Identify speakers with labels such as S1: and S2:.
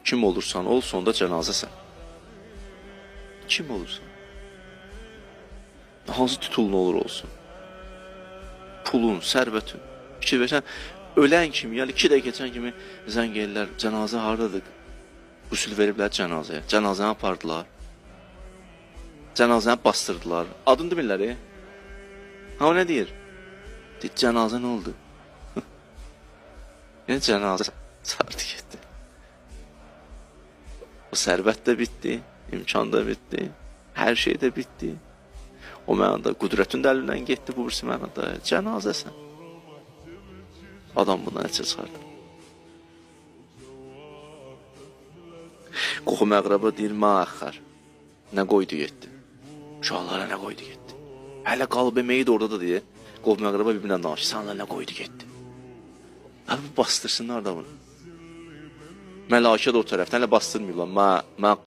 S1: Kim olursan ol, sonda cənazəsən. Kim olursan. Hansı titulun olur olsun. Pulun, sərvətin. Fikir versən, ölən kimi, yəni 2 dəqiqə keçən kimi zəng edirlər, cənazə hardadır? Qüsül veriblər cənazəyə. Cənazəni apardılar. Cənazəni bastırdılar. Adını demirlər, Ha, o nə deyir? Deyir, cənazə nə oldu? Yəni cənazə sardı getdi. O sərvət də bitdi, imkan da bitdi, hər şey də bitdi. O mənada qüdrətin də əlindən getdi, bu birisi mənada cənazəsən. Adam bundan nəticə çıxardı. Qohum əqraba deyir, məəxər. Nə qoydu getdi? Uşaqlara nə qoydu getdi? Hələ qalıb emeyi də orada da deyə. Qohum əqraba bir-birinə danışır. Sənlə nə qoydu getdi? Hələ bastırsınlar da bunu. Məlakə də o tərəfdən hələ bastırmıyorlar. Mən